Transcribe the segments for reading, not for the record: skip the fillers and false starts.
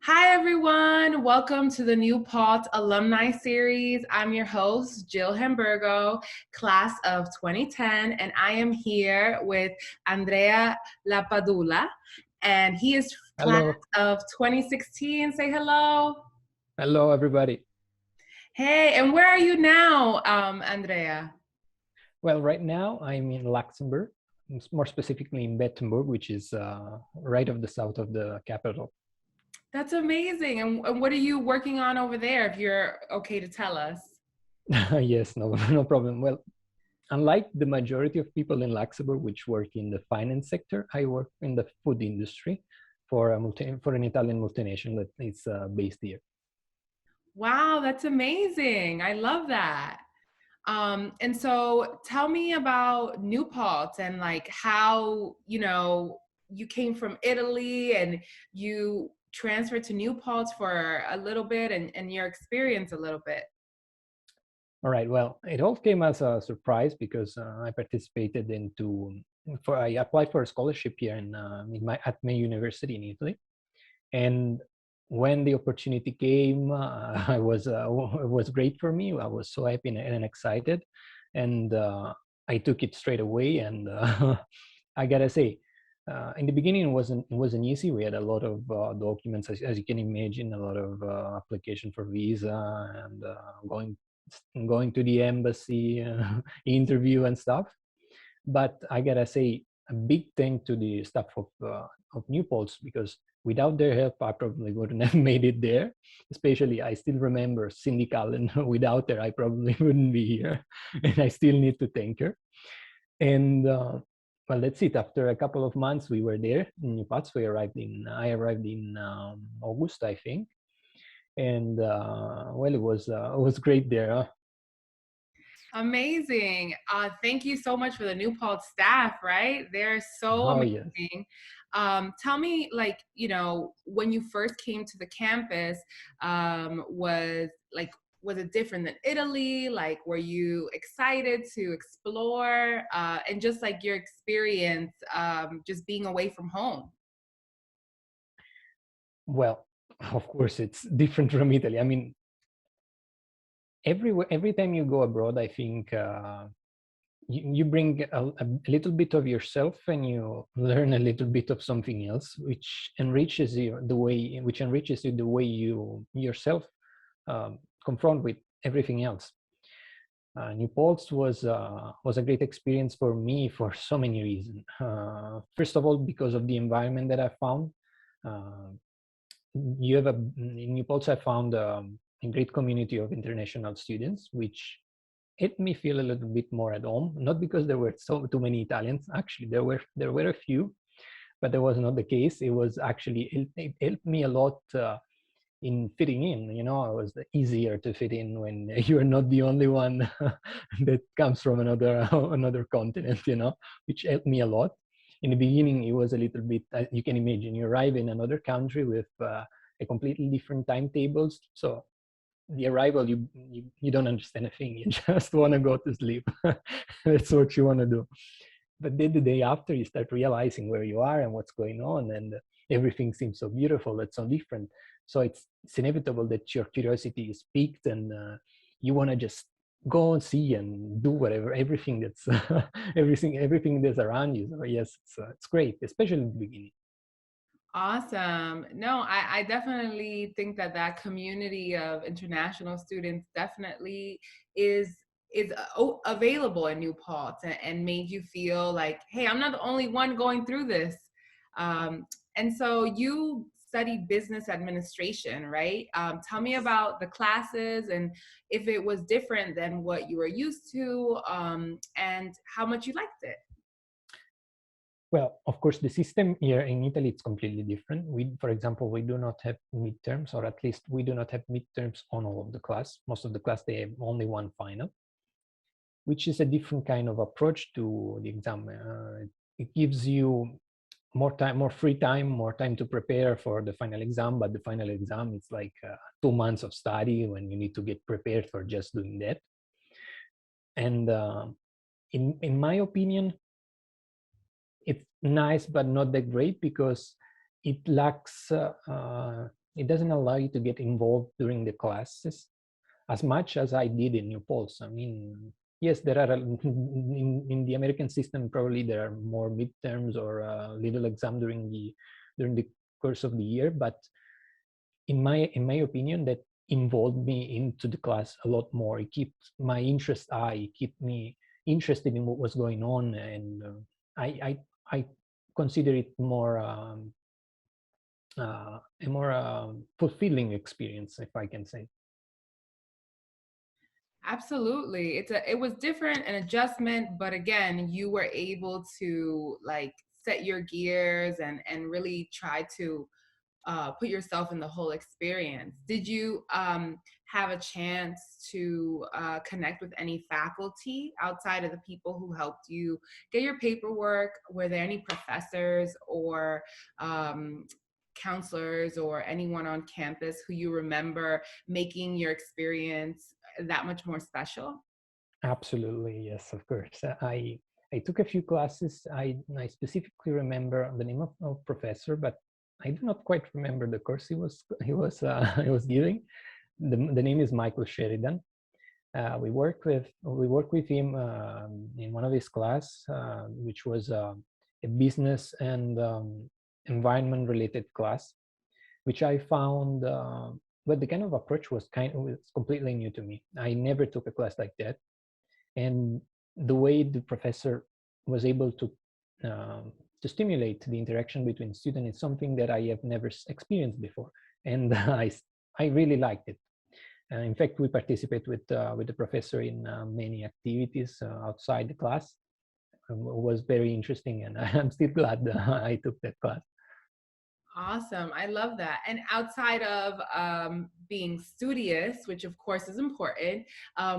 Hi, everyone. Welcome to the new Paltz Alumni Series. I'm your host, Jill Hamburgo, class of 2010, and I am here with Andrea Lapadula, and he is class Hello, of 2016. Say hello. hello everybody. Hey, and where are you now, Andrea? Well, right now I'm in Luxembourg, more specifically in Bettemburg, which is right of the south of the capital. That's amazing. And what are you working on over there, if you're okay to tell us? Yes, no, no problem. Well, unlike the majority of people in Luxembourg, which work in the finance sector, I work in the food industry for an Italian multinational that is based here. Wow, that's amazing. I love that. And so tell me about New Paltz and like how, you came from Italy and you transferred to New Paltz for a little bit and your experience a little bit. All right. Well, it all came as a surprise because I participated I applied for a scholarship here at my university in Italy, and when the opportunity came, it was great for me. I was so happy and excited, and I took it straight away. And I gotta say, in the beginning, it wasn't easy. We had a lot of documents, as you can imagine, a lot of application for visa and going to the embassy, interview and stuff. But I gotta say a big thank to the staff of New Paltz, because without their help, I probably wouldn't have made it there. Especially, I still remember Cindy Cullen. Without her, I probably wouldn't be here, and I still need to thank her. And well, that's it. After a couple of months, we were there in New Paltz. I arrived in August, I think, and well, it was great there. Huh? Amazing. Thank you so much for the New Paltz staff, right? They're so Oh yes. amazing. Tell me, like, when you first came to the campus, was it different than Italy? Like, were you excited to explore? And just like your experience, just being away from home. Well, of course, it's different from Italy. I mean, every time you go abroad, I think you bring a little bit of yourself, and you learn a little bit of something else, which enriches you the way you yourself confront with everything else. New Paltz was a great experience for me for so many reasons. First of all, because of the environment that I found. Uh, in New Paltz, I found a great community of international students, which made me feel a little bit more at home. Not because there were so too many Italians. Actually, there were a few, but that was not the case. It was actually it helped me a lot in fitting in. It was easier to fit in when you're not the only one that comes from another continent. Which helped me a lot. In the beginning, it was a little bit. You can imagine, you arrive in another country with a completely different timetables. So the arrival, you don't understand a thing. You just want to go to sleep. That's what you want to do. But then the day after, you start realizing where you are and what's going on, and everything seems so beautiful. It's so different. So it's inevitable that your curiosity is piqued, and you want to just go and see and do whatever, everything that's everything that's around you. So yes, it's great, especially in the beginning. Awesome. No, I definitely think that that community of international students definitely is available in New Paltz and made you feel like, hey, I'm not the only one going through this. And so you studied business administration, right? Tell me about the classes and if it was different than what you were used to, and how much you liked it. Well, of course, the system here in Italy, it's completely different. For example, we do not have midterms, or at least we do not have midterms on all of the class. Most of the class, they have only one final, which is a different kind of approach to the exam. It gives you more time, more free time, more time to prepare for the final exam. But the final exam, it's like 2 months of study when you need to get prepared for just doing that. And in my opinion, it's nice but not that great, because it lacks it doesn't allow you to get involved during the classes as much as I did in New Paltz. I mean, yes, there are in the American system probably there are more midterms or little exam during the course of the year, but in my opinion, that involved me into the class a lot more. It kept my interest high, it kept me interested in what was going on, and I consider it more a more fulfilling experience, if I can say. Absolutely. It was different, an adjustment, but again, you were able to like set your gears and really try to put yourself in the whole experience. Did you have a chance to connect with any faculty outside of the people who helped you get your paperwork? Were there any professors or um, counselors or anyone on campus who you remember making your experience that much more special? Absolutely, yes, of course. I took a few classes. I specifically remember the name of professor, but I do not quite remember the course he was giving. The name is Michael Sheridan. We worked with him in one of his class, which was a business and environment related class, which I found. But the kind of approach was completely new to me. I never took a class like that, and the way the professor was able to stimulate the interaction between students is something that I have never experienced before, and I really liked it. In fact, we participate with the professor in many activities outside the class. It was very interesting, and I'm still glad I took that class. Awesome. I love that. And outside of being studious, which of course is important,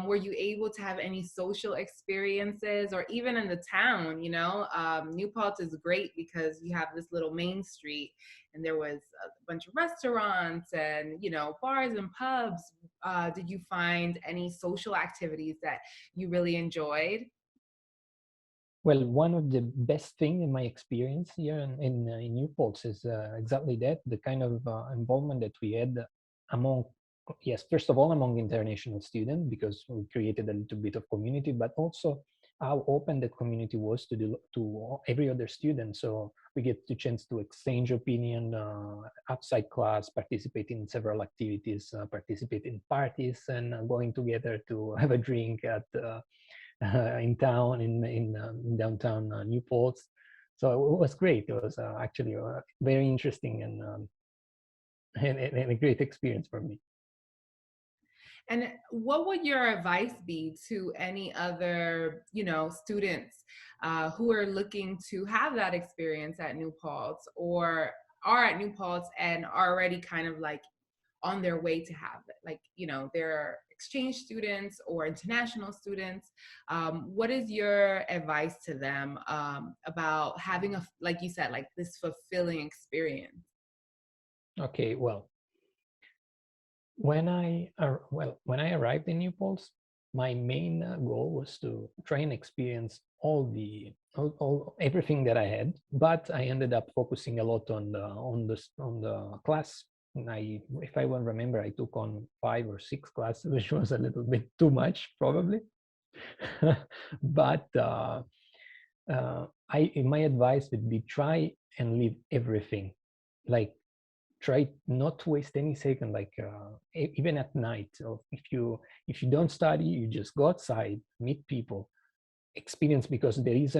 were you able to have any social experiences or even in the town? New Paltz is great because you have this little main street and there was a bunch of restaurants and, bars and pubs. Did you find any social activities that you really enjoyed? Well, one of the best thing in my experience here in New Paltz is exactly that, the kind of involvement that we had among, yes, first of all, among international students, because we created a little bit of community, but also how open that community was to every other student. So we get the chance to exchange opinion outside class, participate in several activities, participate in parties, and going together to have a drink at in town in downtown New Paltz. So it was great. It was actually very interesting and a great experience for me. And what would your advice be to any other, students who are looking to have that experience at New Paltz or are at New Paltz and are already kind of like on their way to have it? Like, they're exchange students or international students. What is your advice to them about having like you said, like this fulfilling experience? Okay, well, when I arrived in New Paltz, my main goal was to try and experience all everything that I had, but I ended up focusing a lot on the class. And if I will remember, I took on 5 or 6 classes, which was a little bit too much, probably. But my advice would be try and leave everything, like try not to waste any second, like even at night. So if you don't study, you just go outside, meet people, experience, because there is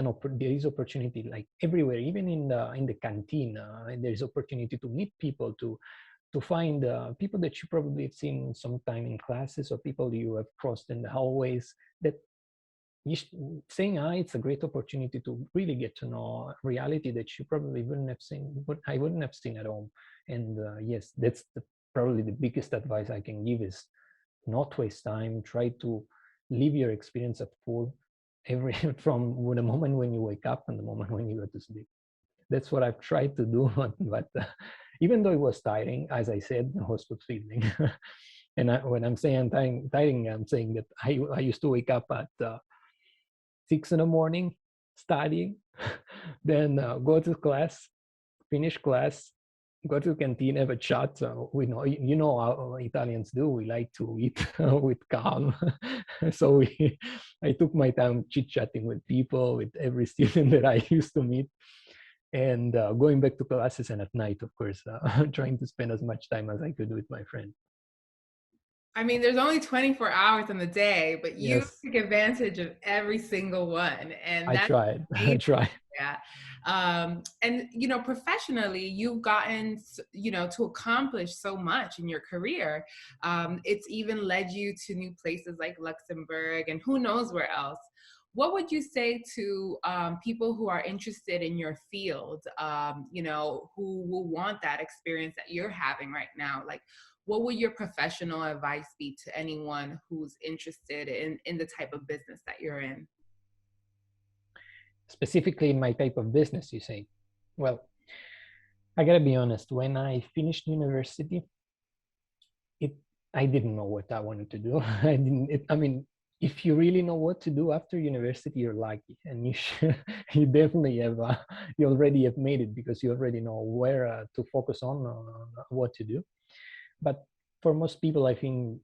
opportunity like everywhere, even in the canteen. There is opportunity to meet people, to find people that you probably have seen sometime in classes, or people you have crossed in the hallways, that saying hi, it's a great opportunity to really get to know reality that you probably wouldn't have seen, but I wouldn't have seen at home. And yes, that's probably the biggest advice I can give is not waste time. Try to live your experience at full, every from the moment when you wake up and the moment when you go to sleep. That's what I've tried to do. But even though it was tiring, as I said, it was fulfilling. And when I'm saying tiring, I'm saying that I used to wake up at 6 in the morning, studying, then go to class, finish class, go to the canteen, have a chat. We know, you know how Italians do. We like to eat with calm. So I took my time chit chatting with people, with every student that I used to meet, and going back to classes, and at night, of course, trying to spend as much time as I could with my friend. I mean, there's only 24 hours in the day, but you Yes, take advantage of every single one, and I that's tried. I amazing. tried. Yeah. And professionally, you've gotten, to accomplish so much in your career. It's even led you to new places like Luxembourg and who knows where else. What would you say to people who are interested in your field, who will want that experience that you're having right now? Like, what would your professional advice be to anyone who's interested in the type of business that you're in? Specifically, in my type of business, you say. Well, I gotta be honest. When I finished university, it I didn't know what I wanted to do. I didn't. I mean, if you really know what to do after university, you're lucky, and you should, you definitely have. You already have made it because you already know where to focus on what to do. But for most people, I think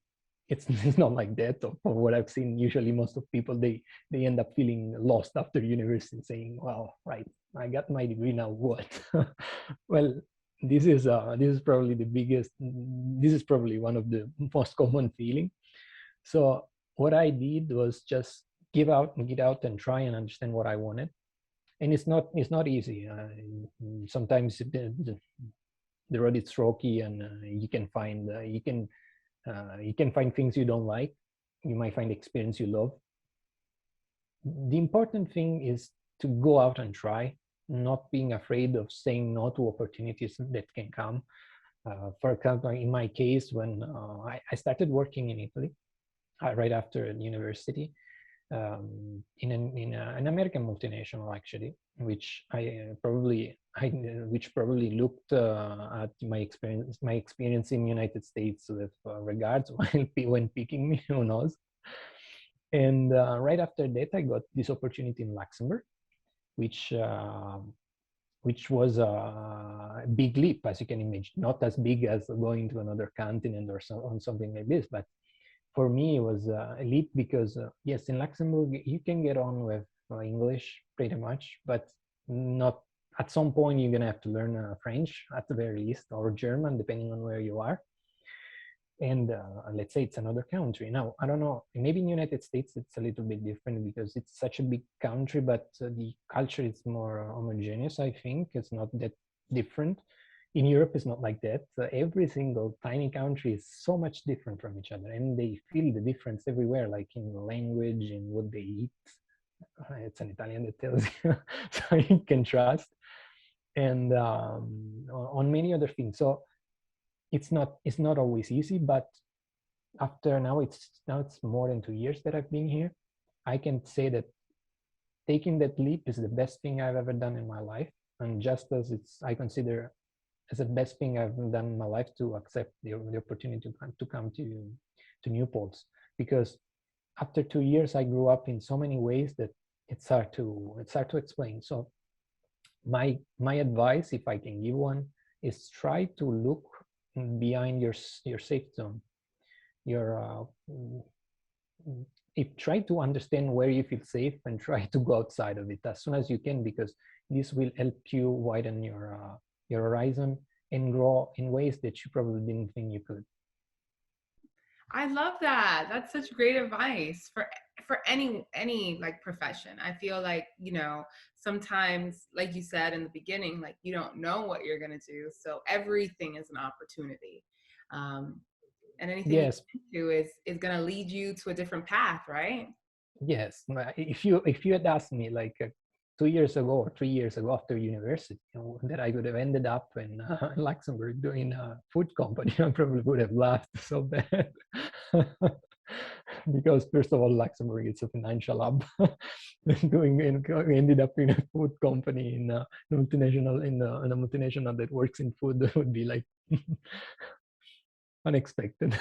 it's not like that. Or what I've seen, usually most of people they end up feeling lost after university, saying, "Well, right, I got my degree now. What?" Well, this is probably the biggest. This is probably one of the most common feeling. So what I did was just get out, and try and understand what I wanted. And it's not easy. Sometimes the road is rocky, and you can find things you don't like. You might find experience you love. The important thing is to go out and try, not being afraid of saying no to opportunities that can come. For example, in my case, when I started working in Italy right after university, in an American multinational, actually, which which probably looked at my experience in United States with regards when picking me, who knows. And right after that, I got this opportunity in Luxembourg, which uh, which was a big leap, as you can imagine. Not as big as going to another continent or on something like this, but for me, it was a leap because, yes, in Luxembourg, you can get on with English pretty much, but not at some point, you're going to have to learn French at the very least, or German, depending on where you are. And let's say it's another country. Now, I don't know, maybe in United States, it's a little bit different because it's such a big country, but the culture is more homogeneous, I think. It's not that different. In Europe, it's not like that. Every single tiny country is so much different from each other, and they feel the difference everywhere, like in language, in what they eat. It's an Italian that tells you, so you can trust, and on many other things. So it's not always easy, but after now it's more than 2 years that I've been here. I can say that taking that leap is the best thing I've ever done in my life, and just as I consider as the best thing I've done in my life to accept the opportunity to come to New Paltz, because after 2 years I grew up in so many ways that it's hard to explain. So my advice, if I can give one, is try to look behind your safe zone. Your if try to understand where you feel safe and try to go outside of it as soon as you can, because this will help you widen your horizon and grow in ways that you probably didn't think you could. I love that. That's such great advice for any like profession. I feel like, sometimes like you said in the beginning, like you don't know what you're going to do. So everything is an opportunity. Um and anything you Yes, do is going to lead you to a different path, right? yes. If you had asked me like 2 years ago or 3 years ago after university, that I would have ended up in Luxembourg doing a food company, I probably would have laughed so bad. Because first of all, Luxembourg is a financial hub. Ended up in a food company in a multinational that works in food, that would be like unexpected.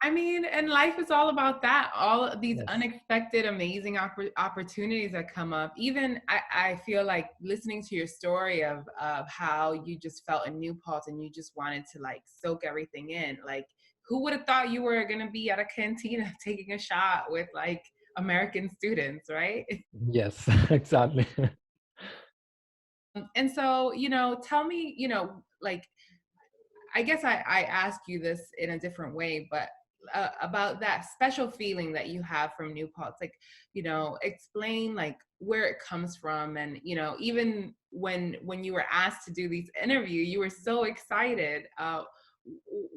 I mean, and life is all about that. All of these Yes. unexpected, amazing opportunities that come up. Even I feel like listening to your story of how you just felt in New Paltz and you just wanted to like soak everything in. Like, who would have thought you were gonna be at a cantina taking a shot with like American students, right? Yes, exactly. And so, tell me, like I guess I ask you this in a different way, but about that special feeling that you have from New Paltz, like, explain like where it comes from, and even when you were asked to do these interview, you were so excited.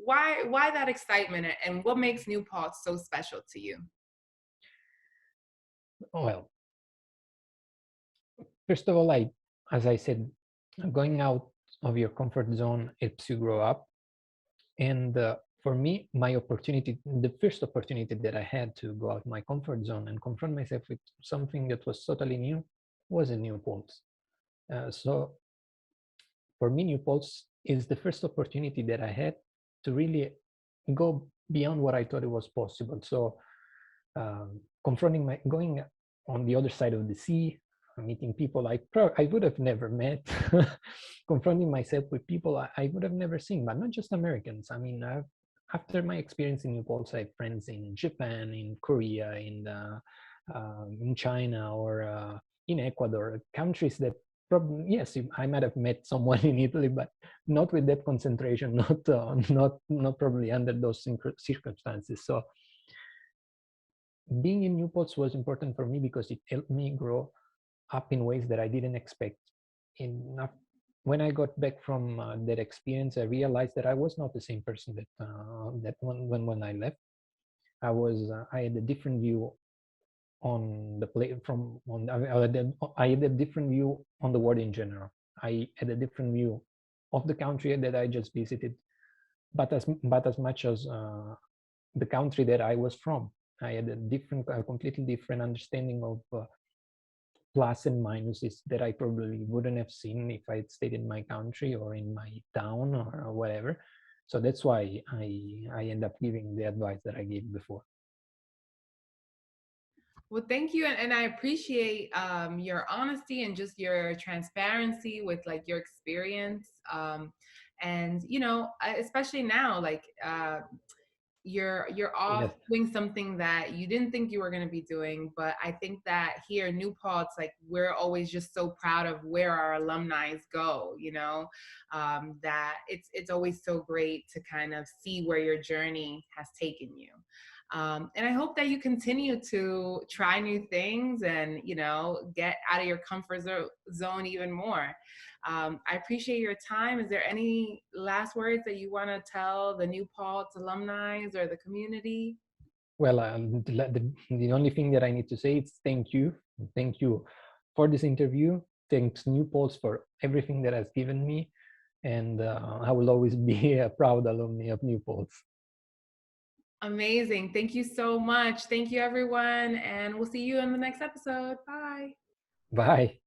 Why that excitement, and what makes New Paltz so special to you? Well, first of all, as I said, going out of your comfort zone helps you grow up. And for me, the first opportunity that I had to go out my comfort zone and confront myself with something that was totally new was a new Paltz. So for me, New Paltz is the first opportunity that I had to really go beyond what I thought it was possible. So going on the other side of the sea, meeting people I would have never met, confronting myself with people I would have never seen, but not just Americans. I mean, after my experience in New Paltz, I have friends in Japan, in Korea, in China, or in Ecuador, countries that probably, yes, I might have met someone in Italy, but not with that concentration, not probably under those circumstances. So being in New Paltz was important for me because it helped me grow up in ways that I didn't expect. In when I got back from that experience, I realized that I was not the same person that when I left. I had a different view on the play from on I had a different view on the world in general. I had a different view of the country that I just visited, but as much as the country that I was from. I had a completely different understanding of plus and minuses that I probably wouldn't have seen if I had stayed in my country or in my town or whatever. So that's why I end up giving the advice that I gave before. Well, thank you, and I appreciate your honesty and just your transparency with like your experience. And especially now, like you're off Yes. doing something that you didn't think you were going to be doing, but I think that here in New Paltz, like we're always just so proud of where our alumni go. That it's always so great to kind of see where your journey has taken you. And I hope that you continue to try new things and get out of your zone even more. I appreciate your time. Is there any last words that you want to tell the New Paltz alumni or the community? Well, the only thing that I need to say is thank you. Thank you for this interview. Thanks, New Paltz, for everything that has given me. And I will always be a proud alumni of New Paltz. Amazing. Thank you so much. Thank you, everyone. And we'll see you in the next episode. Bye. Bye.